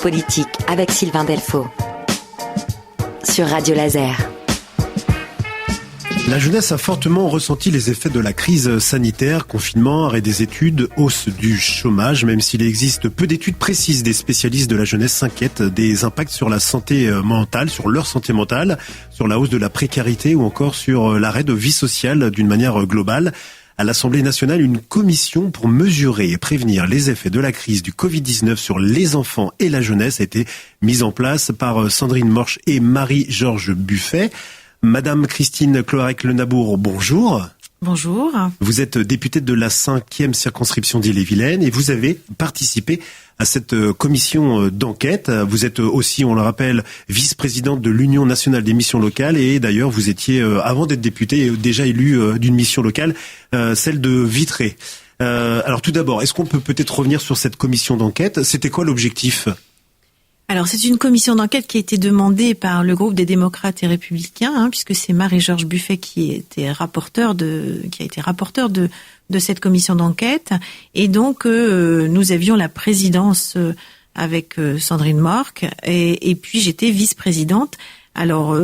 Politique avec Sylvain Delfaux sur Radio Laser. La jeunesse a fortement ressenti les effets de la crise sanitaire, confinement, arrêt des études, hausse du chômage. Même s'il existe peu d'études précises, des spécialistes de la jeunesse s'inquiètent des impacts sur la santé mentale, sur leur santé mentale, sur la hausse de la précarité ou encore sur l'arrêt de vie sociale d'une manière globale. À l'Assemblée nationale, une commission pour mesurer et prévenir les effets de la crise du Covid-19 sur les enfants et la jeunesse a été mise en place par Sandrine Morche et Marie-Georges Buffet. Madame Christine Cloarec-Lenabour, bonjour. Bonjour. Vous êtes députée de la 5e circonscription d'Ille-et-Vilaine et vous avez participé à cette commission d'enquête. Vous êtes aussi, on le rappelle, vice-présidente de l'Union nationale des missions locales et d'ailleurs vous étiez, avant d'être députée, déjà élue d'une mission locale, celle de Vitré. Alors tout d'abord, est-ce qu'on peut peut-être revenir sur cette commission d'enquête ? C'était quoi l'objectif ? Alors c'est une commission d'enquête qui a été demandée par le groupe des démocrates et républicains, puisque c'est Marie-Georges Buffet qui a été rapporteur de cette commission d'enquête. Et donc nous avions la présidence avec Sandrine Morche et puis j'étais vice-présidente. Alors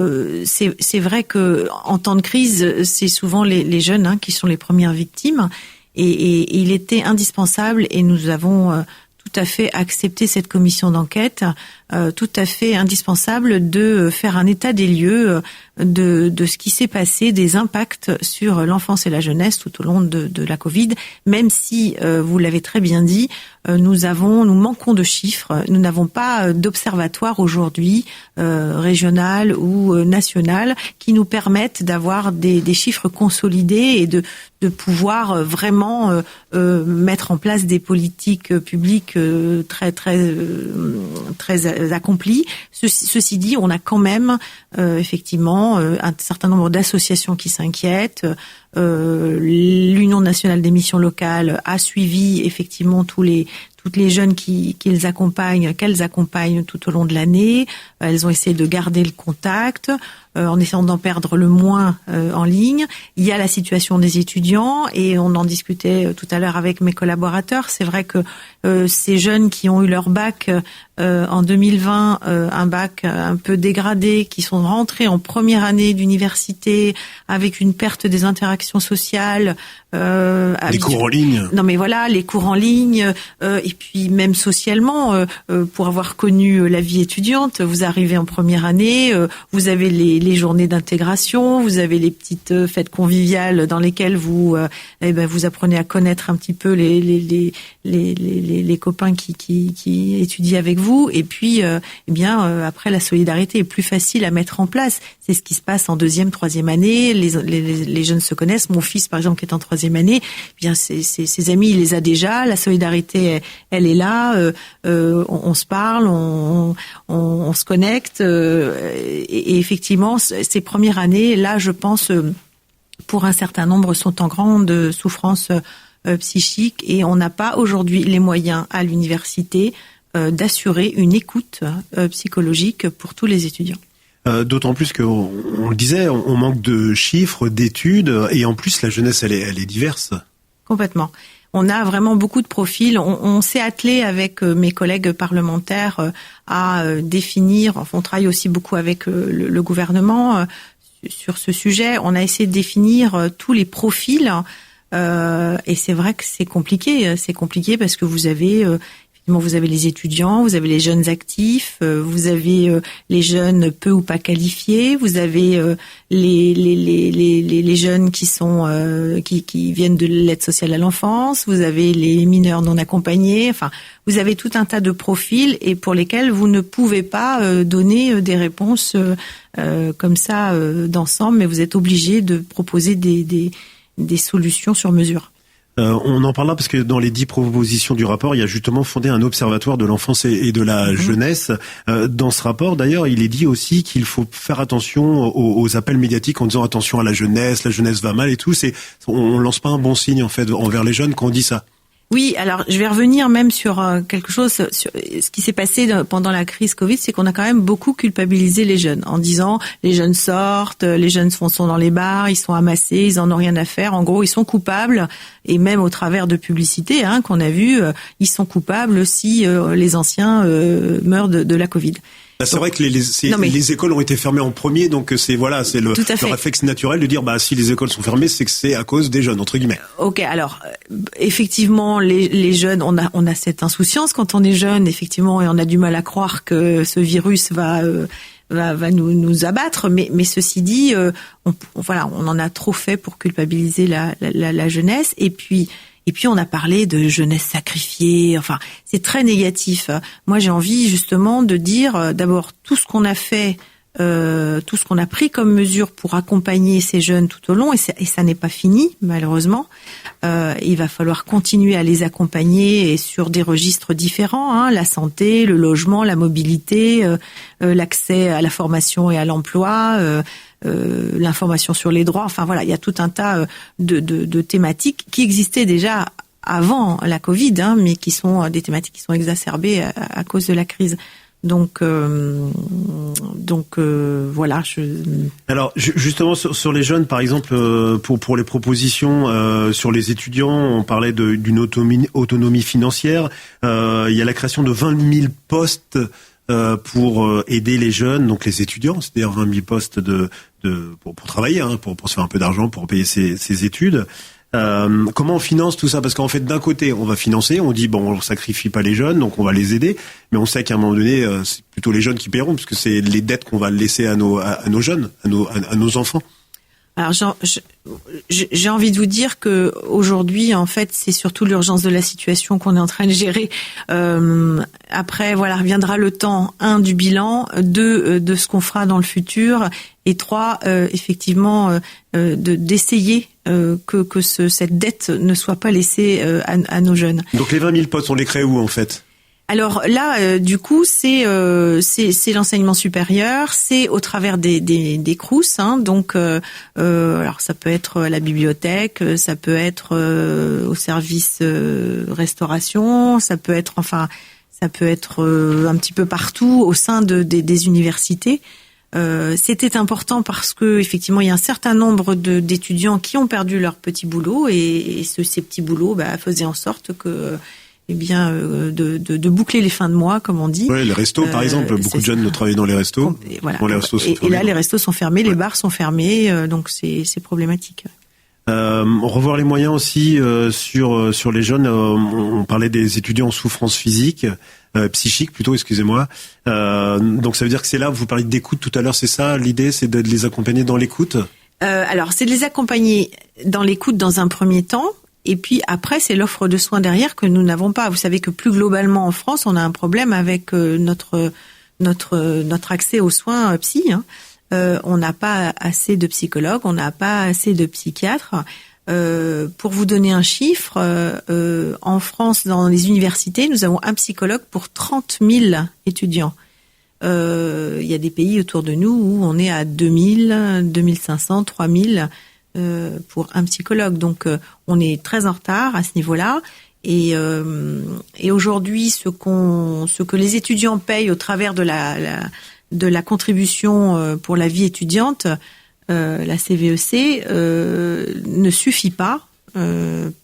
c'est vrai que en temps de crise, c'est souvent les jeunes qui sont les premières victimes et il était indispensable et nous avons tout à fait accepté cette commission d'enquête, tout à fait indispensable de faire un état des lieux de ce qui s'est passé, des impacts sur l'enfance et la jeunesse tout au long de la Covid, même si, vous l'avez très bien dit, nous manquons de chiffres, nous n'avons pas d'observatoire aujourd'hui, régional ou national, qui nous permettent d'avoir des chiffres consolidés et de pouvoir vraiment mettre en place des politiques publiques très accompli. Ceci dit, on a quand même effectivement un certain nombre d'associations qui s'inquiètent. L'Union nationale des missions locales a suivi effectivement toutes les jeunes qu'elles accompagnent tout au long de l'année. Elles ont essayé de garder le contact en essayant d'en perdre le moins en ligne. Il y a la situation des étudiants et on en discutait tout à l'heure avec mes collaborateurs. C'est vrai que ces jeunes qui ont eu leur bac en 2020, un bac un peu dégradé, qui sont rentrés en première année d'université avec une perte des interactions sociales. Les cours en ligne. Non mais voilà, les cours en ligne et puis même socialement, pour avoir connu la vie étudiante, vous arrivez en première année, vous avez les journées d'intégration, vous avez les petites fêtes conviviales dans lesquelles vous apprenez à connaître un petit peu les copains qui étudient avec vous et puis après la solidarité est plus facile à mettre en place. C'est ce qui se passe en deuxième, troisième année. Les jeunes se connaissent. Mon fils par exemple qui est en troisième année, ses amis il les a déjà. La solidarité elle est là. On se parle, on se connecte et effectivement ces premières années là je pense pour un certain nombre sont en grande souffrance psychique et on n'a pas aujourd'hui les moyens à l'université d'assurer une écoute psychologique pour tous les étudiants. D'autant plus qu'on le disait, on manque de chiffres, d'études et en plus la jeunesse elle est diverse. Complètement. On a vraiment beaucoup de profils. On s'est attelé avec mes collègues parlementaires à définir, on travaille aussi beaucoup avec le gouvernement sur ce sujet. On a essayé de définir tous les profils et c'est vrai que c'est compliqué. C'est compliqué parce que vous avez les étudiants, vous avez les jeunes actifs, vous avez les jeunes peu ou pas qualifiés, vous avez les jeunes qui sont qui viennent de l'aide sociale à l'enfance, vous avez les mineurs non accompagnés. Enfin, vous avez tout un tas de profils et pour lesquels vous ne pouvez pas donner des réponses comme ça d'ensemble, mais vous êtes obligé de proposer des solutions sur mesure. On en parle là parce que dans les 10 propositions du rapport, il y a justement fondé un observatoire de l'enfance et de la jeunesse. Dans ce rapport, d'ailleurs, il est dit aussi qu'il faut faire attention aux appels médiatiques en disant attention à la jeunesse va mal et tout. On lance pas un bon signe en fait envers les jeunes quand on dit ça. Oui, alors je vais revenir même sur quelque chose, sur ce qui s'est passé pendant la crise Covid, c'est qu'on a quand même beaucoup culpabilisé les jeunes en disant les jeunes sortent, les jeunes sont dans les bars, ils sont amassés, ils en ont rien à faire. En gros, ils sont coupables, et même au travers de publicités qu'on a vues, ils sont coupables si les anciens meurent de la Covid. C'est vrai que les écoles ont été fermées en premier, donc c'est le réflexe naturel de dire si les écoles sont fermées, c'est que c'est à cause des jeunes, entre guillemets. Ok, alors effectivement les jeunes, on a cette insouciance quand on est jeune, effectivement, et on a du mal à croire que ce virus va nous abattre, mais ceci dit, on en a trop fait pour culpabiliser la jeunesse, et puis on a parlé de jeunesse sacrifiée. Enfin, c'est très négatif. Moi, j'ai envie justement de dire d'abord tout ce qu'on a fait, tout ce qu'on a pris comme mesure pour accompagner ces jeunes tout au long, et ça n'est pas fini malheureusement. Il va falloir continuer à les accompagner et sur des registres différents, la santé, le logement, la mobilité, l'accès à la formation et à l'emploi. L'information sur les droits, il y a tout un tas de thématiques qui existaient déjà avant la Covid, mais qui sont des thématiques qui sont exacerbées à cause de la crise. Donc voilà. Alors justement sur les jeunes, par exemple, pour les propositions sur les étudiants, on parlait d'une autonomie financière. Il y a la création de 20 000 postes pour aider les jeunes, donc les étudiants, c'est-à-dire 20 000 postes pour travailler, pour se faire un peu d'argent pour payer ses études. Comment on finance tout ça? Parce qu'en fait, d'un côté, on va financer, on dit on sacrifie pas les jeunes, donc on va les aider, mais on sait qu'à un moment donné, c'est plutôt les jeunes qui paieront, puisque c'est les dettes qu'on va laisser à nos jeunes, à nos enfants. Alors j'ai envie de vous dire que aujourd'hui, en fait, c'est surtout l'urgence de la situation qu'on est en train de gérer. Après, reviendra le temps, 1, du bilan, 2, de ce qu'on fera dans le futur, et 3, effectivement, d'essayer que cette dette ne soit pas laissée à nos jeunes. Donc les 20 000 postes, on les crée où en fait? Alors là, du coup, c'est l'enseignement supérieur, c'est au travers des Crous, donc alors ça peut être la bibliothèque, ça peut être au service restauration, ça peut être un petit peu partout au sein des universités. C'était important parce que effectivement il y a un certain nombre d'étudiants qui ont perdu leur petit boulot, et ces petits boulots faisaient en sorte que de boucler les fins de mois, comme on dit. Ouais, les restos, par exemple, beaucoup de jeunes travaillent dans les restos. Voilà. Bon, les restos sont fermés. Et là, les restos sont fermés, les bars sont fermés, donc c'est problématique. Revoir les moyens aussi sur les jeunes. On parlait des étudiants en souffrance physique, psychique plutôt, excusez-moi. Donc ça veut dire que c'est là, vous parliez d'écoute tout à l'heure, c'est ça l'idée, c'est de les accompagner dans l'écoute? Alors c'est de les accompagner dans l'écoute dans un premier temps. Et puis après, c'est l'offre de soins derrière que nous n'avons pas. Vous savez que plus globalement en France, on a un problème avec notre accès aux soins psy. On n'a pas assez de psychologues, on n'a pas assez de psychiatres. Pour vous donner un chiffre, en France, dans les universités, nous avons un psychologue pour 30 000 étudiants. Il y a des pays autour de nous où on est à 2000, 2500, 3000 pour un psychologue. Donc, on est très en retard à ce niveau-là. Et aujourd'hui, ce que les étudiants payent au travers de la contribution pour la vie étudiante, la CVEC, ne suffit pas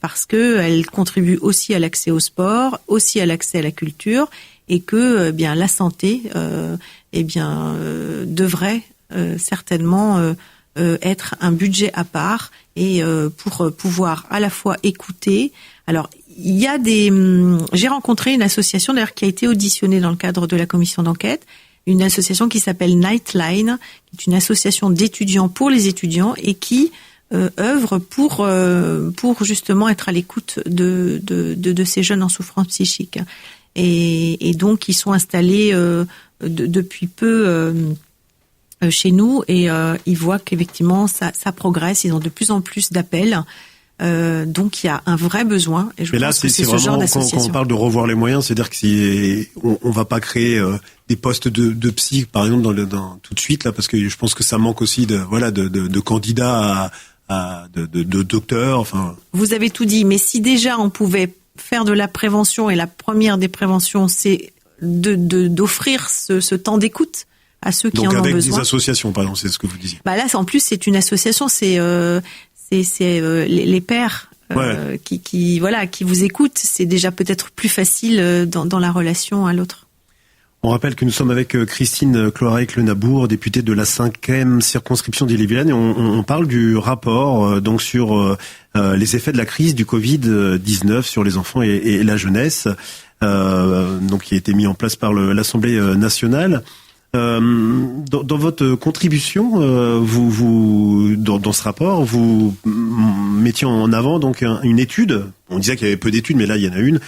parce que elle contribue aussi à l'accès au sport, aussi à l'accès à la culture, et que la santé devrait certainement être un budget à part, et pour pouvoir à la fois écouter. Alors il y a j'ai rencontré une association d'ailleurs qui a été auditionnée dans le cadre de la commission d'enquête, une association qui s'appelle Nightline, qui est une association d'étudiants pour les étudiants et qui œuvre pour justement être à l'écoute de ces jeunes en souffrance psychique. Et donc ils sont installés depuis peu chez nous, et ils voient qu'effectivement ça progresse, ils ont de plus en plus d'appels. Donc il y a un vrai besoin, et je pense que c'est ce genre d'association. Quand on parle de revoir les moyens, c'est-à-dire que on va pas créer des postes de psy par exemple tout de suite là, parce que je pense que ça manque aussi de candidats de docteurs. Enfin, vous avez tout dit, mais si déjà on pouvait faire de la prévention, et la première des préventions, c'est d'offrir ce temps d'écoute à ceux qui en ont besoin. Donc avec des associations, par exemple, c'est ce que vous disiez. Là, en plus, c'est une association, c'est les pères qui vous écoutent. C'est déjà peut-être plus facile dans la relation à l'autre. On rappelle que nous sommes avec Christine Cloarec-Lenabour, députée de la 5e circonscription d'Ille-et-Vilaine, et on parle du rapport donc sur les effets de la crise du Covid-19 sur les enfants et la jeunesse, donc qui a été mis en place par l'Assemblée nationale. Dans votre contribution, vous dans ce rapport, vous mettiez en avant donc une étude. On disait qu'il y avait peu d'études, mais là il y en a une.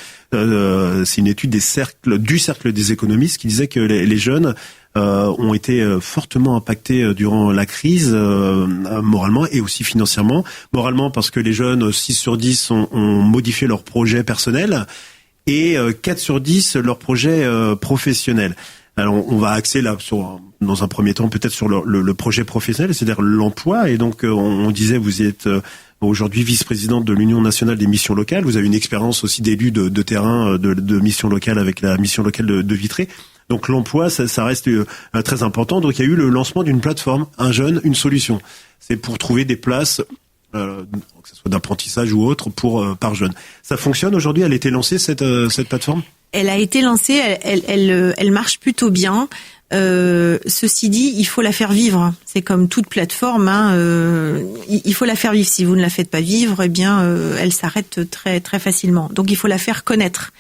C'est une étude du cercle des économistes qui disait que les jeunes ont été fortement impactés durant la crise, moralement et aussi financièrement. Moralement parce que les jeunes, 6 sur 10 ont modifié leur projet personnel et 4 sur 10 leur projet professionnel. Alors on va axer là dans un premier temps peut-être sur le projet professionnel, c'est-à-dire l'emploi. Et donc on disait vous êtes aujourd'hui vice-présidente de l'Union nationale des missions locales. Vous avez une expérience aussi d'élu de terrain de missions locales avec la mission locale de Vitré. Donc l'emploi ça reste très important. Donc il y a eu le lancement d'une plateforme, un jeune, une solution. C'est pour trouver des places que ce soit d'apprentissage ou autre par jeune. Ça fonctionne aujourd'hui? Elle a été lancée cette plateforme? Elle a été lancée, elle marche plutôt bien. Ceci dit, il faut la faire vivre. C'est comme toute plateforme, il faut la faire vivre. Si vous ne la faites pas vivre, eh bien, elle s'arrête très très facilement. Donc, il faut la faire connaître.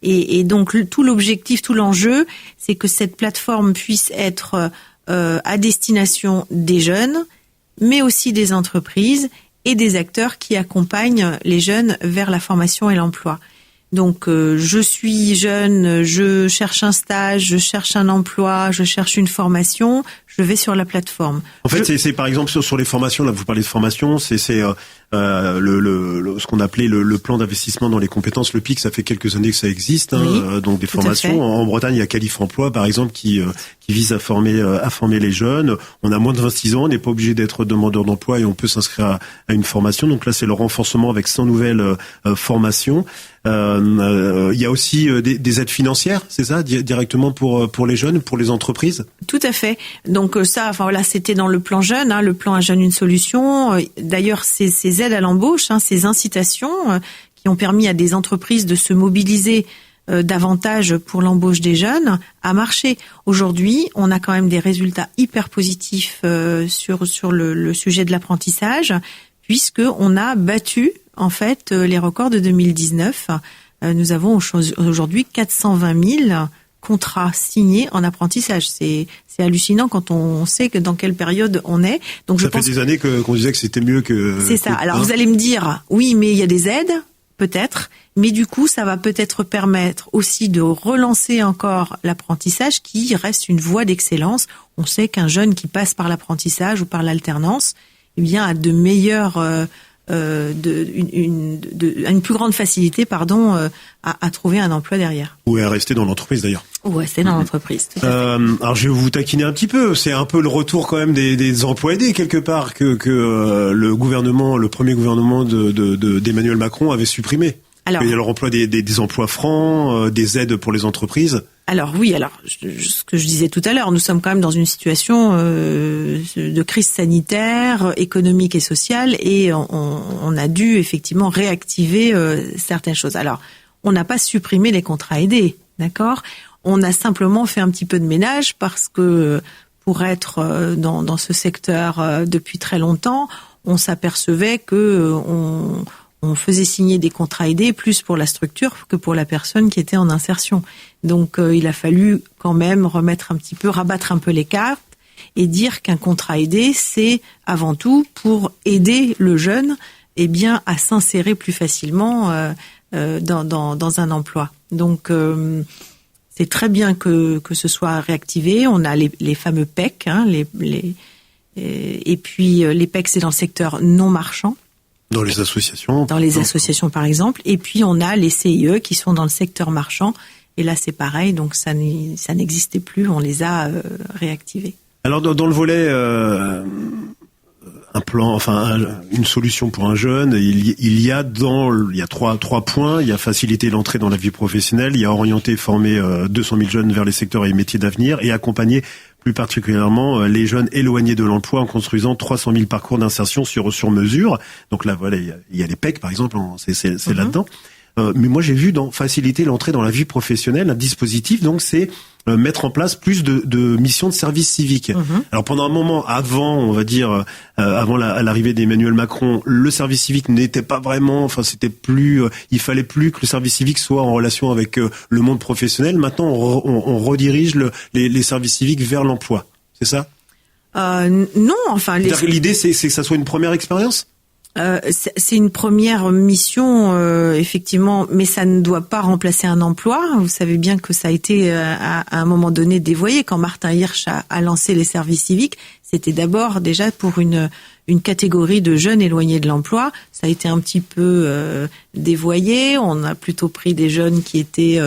Et donc, tout l'objectif, tout l'enjeu, c'est que cette plateforme puisse être à destination des jeunes, mais aussi des entreprises et des acteurs qui accompagnent les jeunes vers la formation et l'emploi. Donc, je suis jeune, je cherche un stage, je cherche un emploi, je cherche une formation, je vais sur la plateforme. En fait, c'est par exemple sur les formations, là vous parlez de formation, c'est ce qu'on appelait le plan d'investissement dans les compétences, le PIC, ça fait quelques années que ça existe, oui, donc des formations. En Bretagne, il y a Qualif Emploi, par exemple, qui vise à former les jeunes. On a moins de 26 ans, on n'est pas obligé d'être demandeur d'emploi et on peut s'inscrire à une formation. Donc là, c'est le renforcement avec 100 nouvelles formations. Il y a aussi des aides financières, c'est ça, directement pour les jeunes, pour les entreprises? Tout à fait. Donc c'était dans le plan jeune, le plan Un jeune, une solution. D'ailleurs, ces aides à l'embauche, ces incitations qui ont permis à des entreprises de se mobiliser davantage pour l'embauche des jeunes, a marché. Aujourd'hui, on a quand même des résultats hyper positifs sur le sujet de l'apprentissage, puisque on a battu en fait les records de 2019. Nous avons aujourd'hui 420 000 contrats signés en apprentissage. C'est hallucinant quand on sait que dans quelle période on est. Donc ça fait des années qu'on disait que c'était mieux que... C'est ça. Alors vous allez me dire, oui, mais il y a des aides, peut-être, mais du coup, ça va peut-être permettre aussi de relancer encore l'apprentissage qui reste une voie d'excellence. On sait qu'un jeune qui passe par l'apprentissage ou par l'alternance, eh bien, a de meilleures... une plus grande facilité, à trouver un emploi derrière. Ou à rester dans l'entreprise d'ailleurs. Ou rester dans l'entreprise. Tout à fait. Alors je vais vous taquiner un petit peu. C'est un peu le retour quand même des emplois aidés quelque part que le premier gouvernement d'Emmanuel Macron avait supprimé. Alors, il y a le remploi des emplois francs, des aides pour les entreprises. Alors oui, ce que je disais tout à l'heure, nous sommes quand même dans une situation de crise sanitaire, économique et sociale, et on a dû effectivement réactiver certaines choses. Alors, on n'a pas supprimé les contrats aidés, d'accord ? On a simplement fait un petit peu de ménage parce que pour être dans ce secteur depuis très longtemps, on s'apercevait que on faisait signer des contrats aidés plus pour la structure que pour la personne qui était en insertion. Donc, il a fallu quand même rabattre un peu les cartes et dire qu'un contrat aidé, c'est avant tout pour aider le jeune, à s'insérer plus facilement dans un emploi. Donc, c'est très bien que ce soit réactivé. On a les fameux PEC, et puis les PEC, c'est dans le secteur non marchand. Dans les associations. Dans les associations, par exemple. Et puis, on a les CIE qui sont dans le secteur marchand. Et là, c'est pareil. Donc, ça n'existait plus. On les a réactivés. Alors, dans le volet un plan, une solution pour un jeune. Il y a trois points. Il y a faciliter l'entrée dans la vie professionnelle. Il y a orienter et former 200 000 jeunes vers les secteurs et métiers d'avenir et accompagner plus particulièrement les jeunes éloignés de l'emploi en construisant 300 000 parcours d'insertion sur mesure. Donc là, voilà, il y a les PEC, par exemple, c'est là-dedans. Mais moi, j'ai vu dans faciliter l'entrée dans la vie professionnelle un dispositif. Donc, c'est mettre en place plus de missions de service civique. Alors, pendant un moment, avant l'arrivée d'Emmanuel Macron, le service civique n'était pas vraiment. Il fallait plus que le service civique soit en relation avec le monde professionnel. Maintenant, on redirige les services civiques vers l'emploi. C'est ça ? Non, L'idée, c'est que ça soit une première expérience ? C'est une première mission, effectivement, mais ça ne doit pas remplacer un emploi. Vous savez bien que ça a été à un moment donné dévoyé. Quand Martin Hirsch a lancé les services civiques, c'était d'abord déjà pour une catégorie de jeunes éloignés de l'emploi. Ça a été un petit peu dévoyé. On a plutôt pris des jeunes qui étaient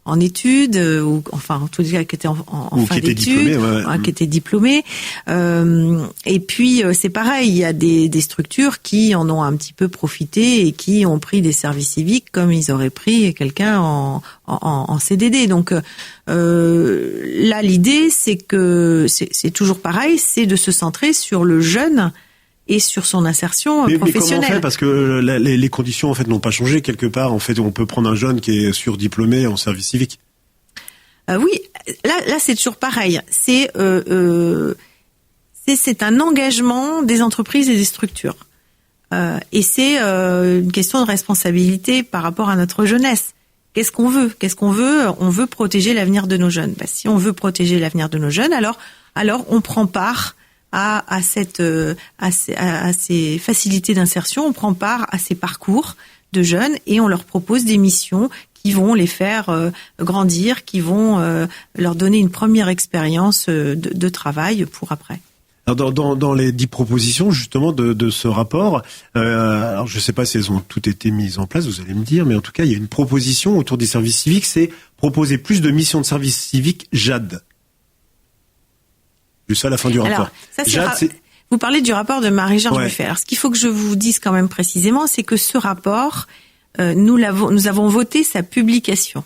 en études, ou enfin en tout cas qui étaient en fin d'études, qui étaient diplômés. Et puis c'est pareil, il y a des structures qui en ont un petit peu profité et qui ont pris des services civiques comme ils auraient pris quelqu'un en CDD. Donc là, l'idée, c'est que c'est toujours pareil, c'est de se centrer sur le jeune et sur son insertion professionnelle. Mais comment on fait ? Parce que les conditions en fait n'ont pas changé quelque part. En fait, on peut prendre un jeune qui est surdiplômé en service civique. Oui, là c'est toujours pareil. C'est un engagement des entreprises et des structures. Et c'est une question de responsabilité par rapport à notre jeunesse. Qu'est-ce qu'on veut ? On veut protéger l'avenir de nos jeunes. Si on veut protéger l'avenir de nos jeunes, alors on prend part à ces facilités d'insertion, on prend part à ces parcours de jeunes et on leur propose des missions qui vont les faire grandir, qui vont leur donner une première expérience de travail pour après. Alors dans les 10 propositions justement de ce rapport, alors je ne sais pas si elles ont toutes été mises en place, vous allez me dire, mais en tout cas il y a une proposition autour des services civiques, c'est proposer plus de missions de services civiques JAD. Juste à la fin du rapport. Alors, vous parlez du rapport de Marie-Georges Buffet. Alors ce qu'il faut que je vous dise quand même précisément, c'est que ce rapport, nous avons voté sa publication,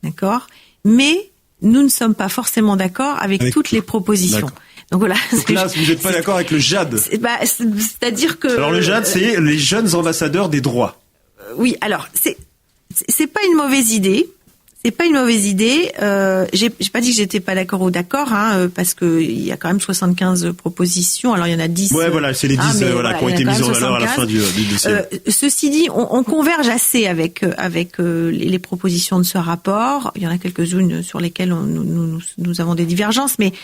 d'accord ? Mais nous ne sommes pas forcément d'accord avec toutes les propositions. D'accord. Donc voilà. Donc là, vous n'êtes pas d'accord avec le JAD. C'est-à-dire que. Alors le JAD, c'est les jeunes ambassadeurs des droits. Oui, alors c'est pas une mauvaise idée. C'est pas une mauvaise idée. J'ai pas dit que j'étais pas d'accord ou d'accord, parce que il y a quand même 75 propositions. Alors il y en a 10. Ouais, voilà, c'est les 10 qui ont été mises en valeur à la fin du dossier. Ceci dit, on converge assez avec les propositions de ce rapport. Il y en a quelques-unes sur lesquelles nous avons des divergences, mais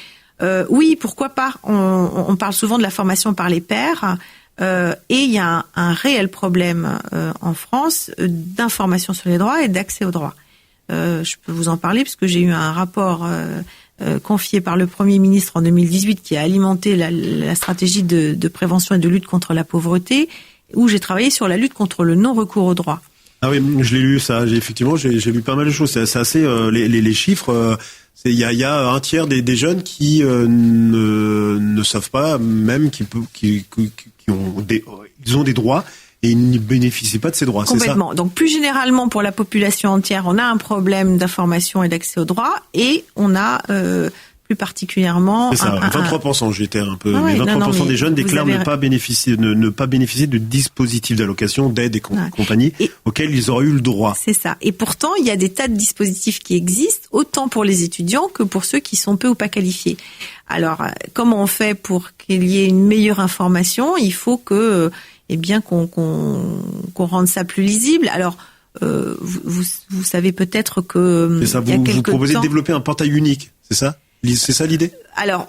oui, pourquoi pas. On parle souvent de la formation par les pairs. Et il y a un réel problème en France d'information sur les droits et d'accès aux droits. Je peux vous en parler puisque j'ai eu un rapport confié par le Premier ministre en 2018 qui a alimenté la stratégie de prévention et de lutte contre la pauvreté, où j'ai travaillé sur la lutte contre le non-recours aux droits. Ah oui, je l'ai lu ça. Effectivement, j'ai lu pas mal de choses. C'est assez les chiffres. Il y a un tiers des jeunes qui ne savent pas même qu'ils ont des droits. Et ils ne bénéficient pas de ces droits, complètement. C'est ça ? Donc plus généralement pour la population entière, on a un problème d'information et d'accès aux droits, et on a plus particulièrement... C'est ça, 23%, j'étais un peu... mais 23% des jeunes déclarent ne pas bénéficier de dispositifs d'allocation, d'aide et compagnie auxquels ils auraient eu le droit. C'est ça. Et pourtant, il y a des tas de dispositifs qui existent, autant pour les étudiants que pour ceux qui sont peu ou pas qualifiés. Alors, comment on fait pour qu'il y ait une meilleure information ? Il faut que... qu'on rende ça plus lisible. Alors, vous savez peut-être que... C'est ça, vous proposez de développer un portail unique, c'est ça ? C'est ça l'idée ? Alors,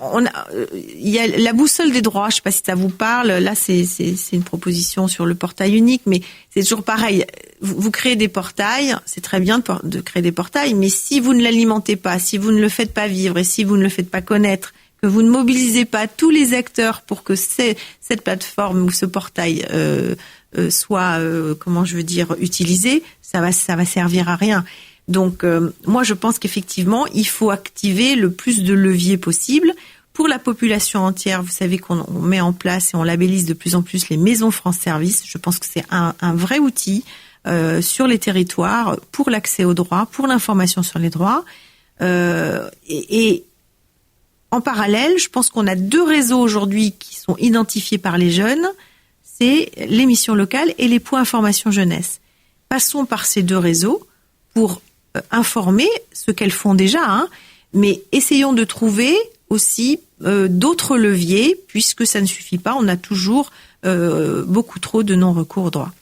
il y a la boussole des droits, je ne sais pas si ça vous parle. Là, c'est une proposition sur le portail unique, mais c'est toujours pareil. Vous créez des portails, c'est très bien de créer des portails, mais si vous ne l'alimentez pas, si vous ne le faites pas vivre et si vous ne le faites pas connaître, que vous ne mobilisez pas tous les acteurs pour que cette plateforme ou ce portail soit, utilisé, ça va servir à rien. Donc, moi, je pense qu'effectivement, il faut activer le plus de leviers possible Pour la population entière, vous savez qu'on met en place et on labellise de plus en plus les maisons France Service. Je pense que c'est un vrai outil sur les territoires pour l'accès aux droits, pour l'information sur les droits. Et en parallèle, je pense qu'on a 2 réseaux aujourd'hui qui sont identifiés par les jeunes. C'est les missions locales et les points information jeunesse. Passons par ces 2 réseaux pour informer ce qu'elles font déjà, mais essayons de trouver aussi d'autres leviers, puisque ça ne suffit pas, on a toujours beaucoup trop de non-recours aux droits.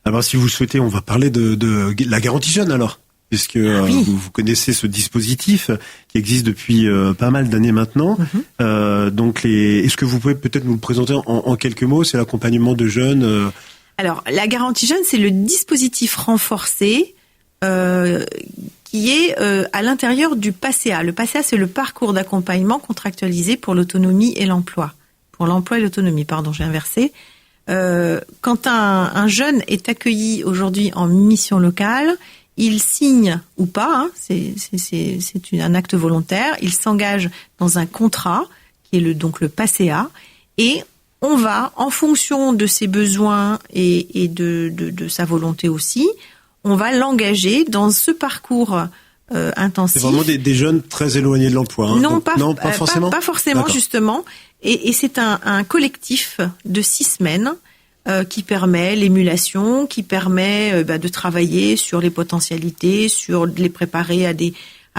Alors si vous souhaitez, on va parler de la garantie jeune alors, puisque oui. vous connaissez ce dispositif qui existe depuis pas mal d'années maintenant. Donc est-ce que vous pouvez peut-être nous le présenter en quelques mots? C'est l'accompagnement de jeunes Alors la garantie jeune, c'est le dispositif renforcé qui est à l'intérieur du PACEA. Le PACEA, c'est le parcours d'accompagnement contractualisé pour l'autonomie et l'emploi. Pour l'emploi et l'autonomie, pardon, j'ai inversé. Quand un jeune est accueilli aujourd'hui en mission locale, il signe ou pas, c'est un acte volontaire, il s'engage dans un contrat qui est donc le PACEA, et on va, en fonction de ses besoins et de sa volonté aussi, on va l'engager dans ce parcours intensif. C'est vraiment des jeunes très éloignés de l'emploi. Non, donc, pas forcément. Pas forcément, justement. Et c'est un collectif de 6 semaines qui permet l'émulation, qui permet de travailler sur les potentialités, sur de les préparer à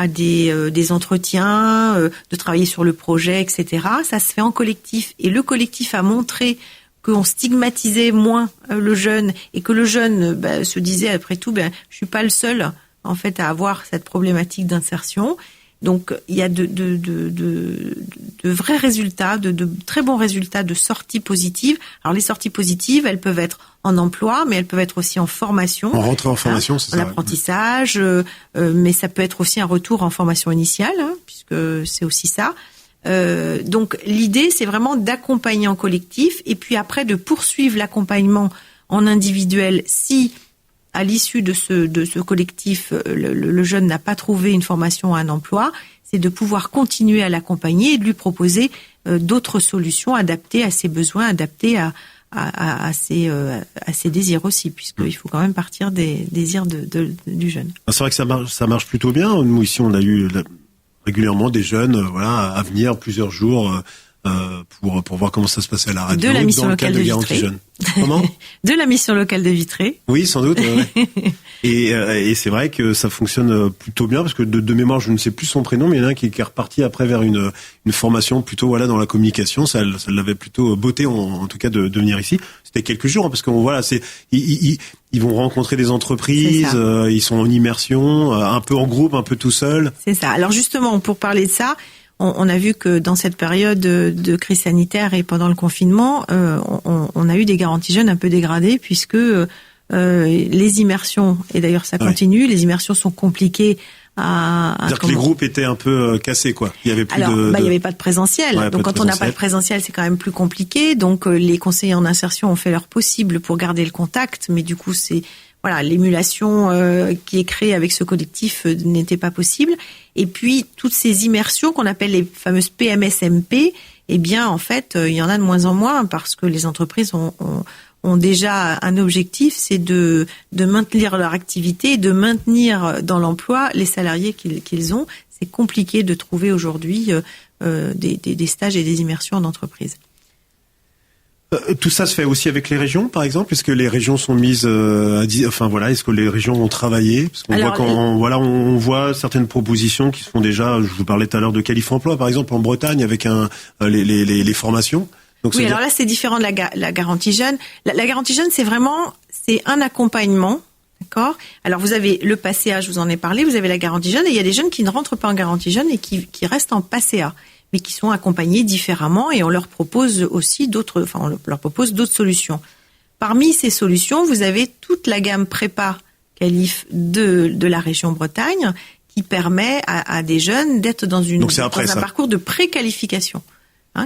des entretiens, de travailler sur le projet, etc. Ça se fait en collectif. Et le collectif a montré qu'on stigmatisait moins le jeune et que le jeune se disait après tout, je suis pas le seul en fait à avoir cette problématique d'insertion. Donc il y a de vrais résultats, de très bons résultats de sorties positives. Alors les sorties positives, elles peuvent être en emploi, mais elles peuvent être aussi en formation. En rentrée en formation, c'est ça. En apprentissage, mais ça peut être aussi un retour en formation initiale, puisque c'est aussi ça. Donc l'idée, c'est vraiment d'accompagner en collectif et puis après de poursuivre l'accompagnement en individuel si à l'issue de ce collectif, le jeune n'a pas trouvé une formation ou un emploi, c'est de pouvoir continuer à l'accompagner et de lui proposer d'autres solutions adaptées à ses besoins, adaptées à ses désirs aussi, puisqu'il faut quand même partir des désirs du jeune. C'est vrai que ça marche plutôt bien. Nous ici, on a eu régulièrement des jeunes à venir plusieurs jours pour voir comment ça se passait à la radio. De la mission locale de Vitré. Comment? De la mission locale de Vitré. Oui, sans doute. Ouais. Et c'est vrai que ça fonctionne plutôt bien parce que de mémoire, je ne sais plus son prénom, mais il y en a un qui est reparti après vers une formation plutôt dans la communication. Ça l'avait plutôt botté en tout cas de venir ici. C'était quelques jours parce que ils vont rencontrer des entreprises, ils sont en immersion, un peu en groupe, un peu tout seul. C'est ça. Alors justement, pour parler de ça, on a vu que dans cette période de crise sanitaire et pendant le confinement, on a eu des garanties jeunes un peu dégradées puisque les immersions, et d'ailleurs ça continue, les immersions sont compliquées C'est-à-dire que les groupes étaient un peu cassés, quoi. Il y avait plus il y avait pas de présentiel. Ouais, donc quand on n'a pas de présentiel, c'est quand même plus compliqué. Donc les conseillers en insertion ont fait leur possible pour garder le contact, mais du coup l'émulation qui est créée avec ce collectif n'était pas possible. Et puis toutes ces immersions qu'on appelle les fameuses PMSMP, eh bien en fait il y en a de moins en moins parce que les entreprises ont déjà un objectif, c'est de maintenir leur activité, de maintenir dans l'emploi les salariés qu'ils ont. C'est compliqué de trouver aujourd'hui des stages et des immersions en entreprise. Tout ça se fait aussi avec les régions, par exemple. Est-ce que les régions sont mises est-ce que les régions ont travaillé? Parce qu'on on voit certaines propositions qui se font déjà. Je vous parlais tout à l'heure de Qualif Emploi, par exemple, en Bretagne, avec les formations. Donc, oui, alors là, c'est différent de la garantie jeune. La garantie jeune, c'est un accompagnement, d'accord? Alors, vous avez le PACEA, je vous en ai parlé, vous avez la garantie jeune, et il y a des jeunes qui ne rentrent pas en garantie jeune et qui restent en PACEA, mais qui sont accompagnés différemment, et on leur propose aussi d'autres solutions. Parmi ces solutions, vous avez toute la gamme prépa qualif de la région Bretagne, qui permet à des jeunes d'être dans un parcours de préqualification.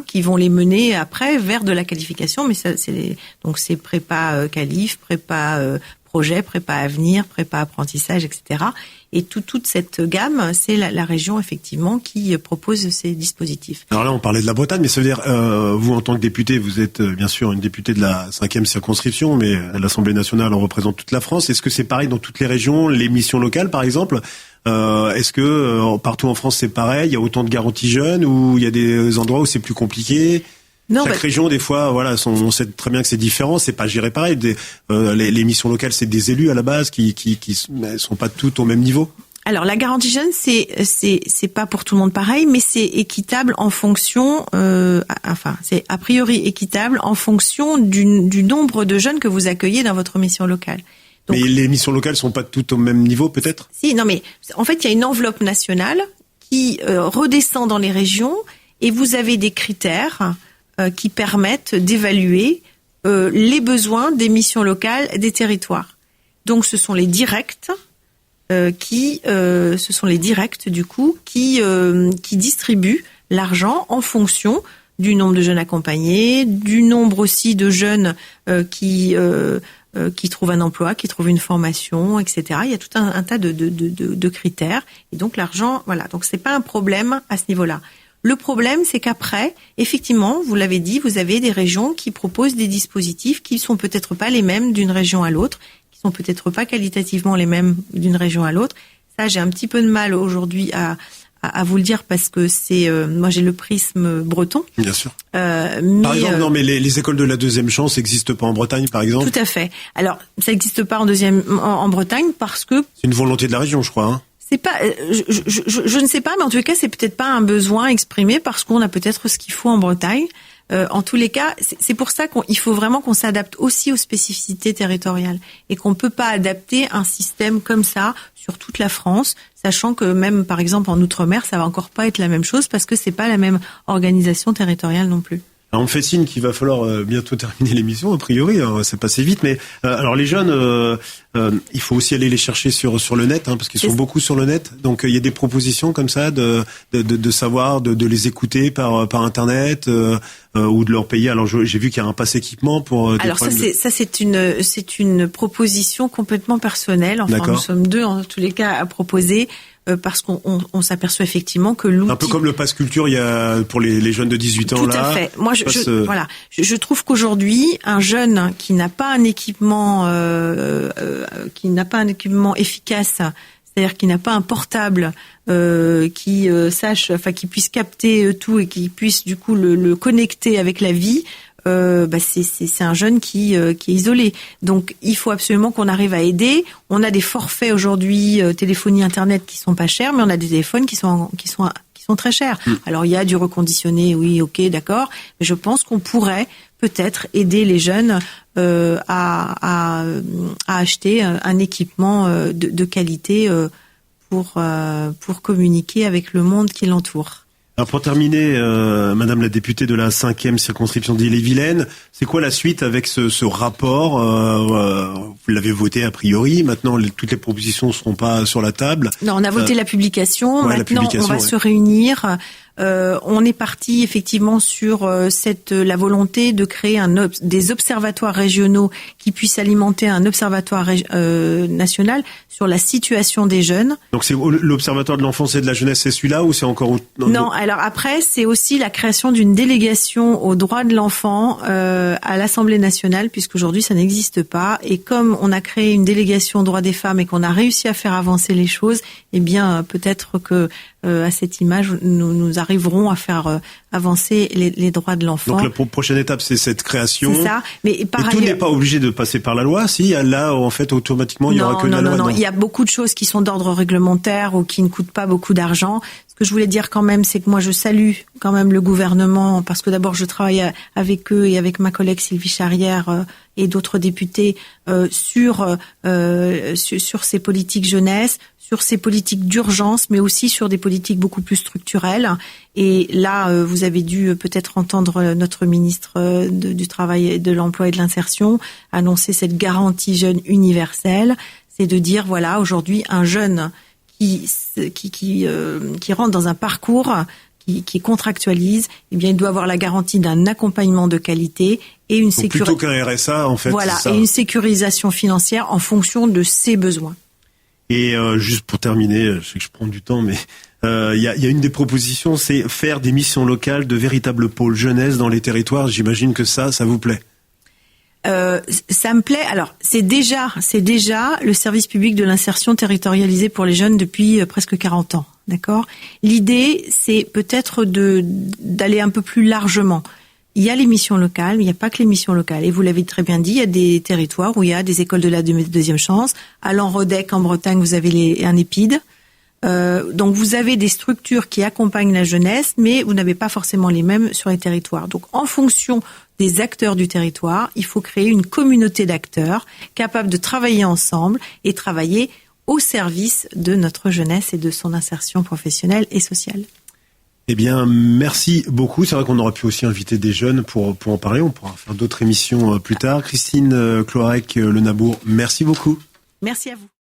Qui vont les mener après vers de la qualification, mais c'est prépa qualif, prépa projets, prépa avenir, prépa apprentissage, etc. Et toute cette gamme, c'est la région effectivement qui propose ces dispositifs. Alors là, on parlait de la Bretagne, mais ça veut dire, vous en tant que député, vous êtes bien sûr une députée de la 5e circonscription, mais à l'Assemblée nationale, on représente toute la France. Est-ce que c'est pareil dans toutes les régions, les missions locales par exemple? Est-ce que partout en France c'est pareil? Il y a autant de garanties jeunes ou il y a des endroits où c'est plus compliqué? Non, chaque région, des fois, voilà, on sait très bien que c'est différent. C'est pas géré pareil. Les missions locales, c'est des élus à la base qui sont pas toutes au même niveau. Alors la garantie jeune, c'est pas pour tout le monde pareil, mais c'est équitable en fonction, c'est a priori équitable en fonction du nombre de jeunes que vous accueillez dans votre mission locale. Donc, mais les missions locales sont pas toutes au même niveau, peut-être? Si, non, mais en fait, il y a une enveloppe nationale qui redescend dans les régions, et vous avez des critères qui permettent d'évaluer les besoins des missions locales des territoires. Donc, ce sont les directs qui distribuent l'argent en fonction du nombre de jeunes accompagnés, du nombre aussi de jeunes qui trouvent un emploi, qui trouvent une formation, etc. Il y a tout un tas de critères. Et donc l'argent, voilà. Donc c'est pas un problème à ce niveau-là. Le problème, c'est qu'après, effectivement, vous l'avez dit, vous avez des régions qui proposent des dispositifs qui sont peut-être pas les mêmes d'une région à l'autre, qui sont peut-être pas qualitativement les mêmes d'une région à l'autre. Ça, j'ai un petit peu de mal aujourd'hui à vous le dire parce que c'est moi j'ai le prisme breton. Bien sûr. Par exemple, non, mais les écoles de la deuxième chance n'existent pas en Bretagne, par exemple. Tout à fait. Alors, ça n'existe pas en Bretagne parce que c'est une volonté de la région, je crois. Hein. C'est pas, je ne sais pas, mais en tous les cas, c'est peut-être pas un besoin exprimé parce qu'on a peut-être ce qu'il faut en Bretagne. En tous les cas, c'est pour ça qu'il faut vraiment qu'on s'adapte aussi aux spécificités territoriales et qu'on peut pas adapter un système comme ça sur toute la France, sachant que même, par exemple, en Outre-mer, ça va encore pas être la même chose parce que c'est pas la même organisation territoriale non plus. Alors on me fait signe qu'il va falloir bientôt terminer l'émission, a priori, c'est passé vite, mais alors les jeunes, il faut aussi aller les chercher sur le net, parce qu'ils sont beaucoup sur le net, donc il y a des propositions comme ça de savoir, de les écouter par internet ou de leur payer. Alors j'ai vu qu'il y a un pass équipement pour. Alors c'est une proposition complètement personnelle. Enfin, nous sommes deux en tous les cas à proposer. Parce qu'on s'aperçoit effectivement que l'outil... Un peu comme le pass culture, il y a pour les jeunes de 18 ans. Tout à fait. Moi, je trouve qu'aujourd'hui, un jeune qui n'a pas un équipement, efficace, c'est-à-dire qui n'a pas un portable, qui puisse capter tout et qui puisse du coup le connecter avec la vie. C'est un jeune qui est isolé. Donc il faut absolument qu'on arrive à aider. On a des forfaits aujourd'hui téléphonie internet qui sont pas chers, mais on a des téléphones qui sont très chers. Alors il y a du reconditionné, oui, ok, d'accord, mais je pense qu'on pourrait peut-être aider les jeunes à acheter un équipement de qualité pour communiquer avec le monde qui l'entoure. Alors pour terminer, Madame la députée de la 5e circonscription d'Ille-et-Vilaine, c'est quoi la suite avec ce rapport vous l'avez voté a priori, maintenant toutes les propositions ne seront pas sur la table. Non, on a voté la publication, maintenant on va se réunir. On est parti effectivement sur la volonté de créer des observatoires régionaux qui puissent alimenter un observatoire national sur la situation des jeunes. Donc c'est l'observatoire de l'enfance et de la jeunesse, c'est celui-là ou c'est encore Non, alors après c'est aussi la création d'une délégation aux droits de l'enfant à l'Assemblée nationale, puisqu'aujourd'hui ça n'existe pas, et comme on a créé une délégation aux droits des femmes et qu'on a réussi à faire avancer les choses, eh bien peut-être que à cette image nous arriverons à faire avancer les droits de l'enfant. Donc la prochaine étape c'est cette création. C'est ça, mais par ailleurs, tout n'est pas obligé de passer par la loi. Si là en fait automatiquement il y aura que de la loi. Non, il y a beaucoup de choses qui sont d'ordre réglementaire ou qui ne coûtent pas beaucoup d'argent. Ce que je voulais dire quand même, c'est que moi je salue quand même le gouvernement, parce que d'abord je travaille avec eux et avec ma collègue Sylvie Charrière et d'autres députés sur ces politiques jeunesse, sur ces politiques d'urgence, mais aussi sur des politiques beaucoup plus structurelles. Et là, vous avez dû peut-être entendre notre ministre du Travail et de l'Emploi et de l'Insertion annoncer cette garantie jeune universelle. C'est de dire, voilà, aujourd'hui, un jeune qui rentre dans un parcours qui contractualise, eh bien, il doit avoir la garantie d'un accompagnement de qualité et une plutôt qu'un RSA, en fait. Voilà, c'est ça. Et une sécurisation financière en fonction de ses besoins. Et juste pour terminer, je sais que je prends du temps, mais il y a une des propositions, c'est faire des missions locales de véritables pôles jeunesse dans les territoires. J'imagine que ça vous plaît. Ça me plaît. Alors, c'est déjà le service public de l'insertion territorialisé pour les jeunes depuis presque 40 ans. D'accord ? L'idée, c'est peut-être d'aller un peu plus largement. Il y a les missions locales, mais il n'y a pas que les missions locales. Et vous l'avez très bien dit, il y a des territoires où il y a des écoles de la deuxième chance. À Lanrodec, en Bretagne, vous avez un EPID. Donc vous avez des structures qui accompagnent la jeunesse, mais vous n'avez pas forcément les mêmes sur les territoires. Donc en fonction des acteurs du territoire, il faut créer une communauté d'acteurs capables de travailler ensemble et travailler au service de notre jeunesse et de son insertion professionnelle et sociale. Eh bien, merci beaucoup. C'est vrai qu'on aurait pu aussi inviter des jeunes pour en parler. On pourra faire d'autres émissions plus tard. Christine Cloarec, Le Nabour, merci beaucoup. Merci à vous.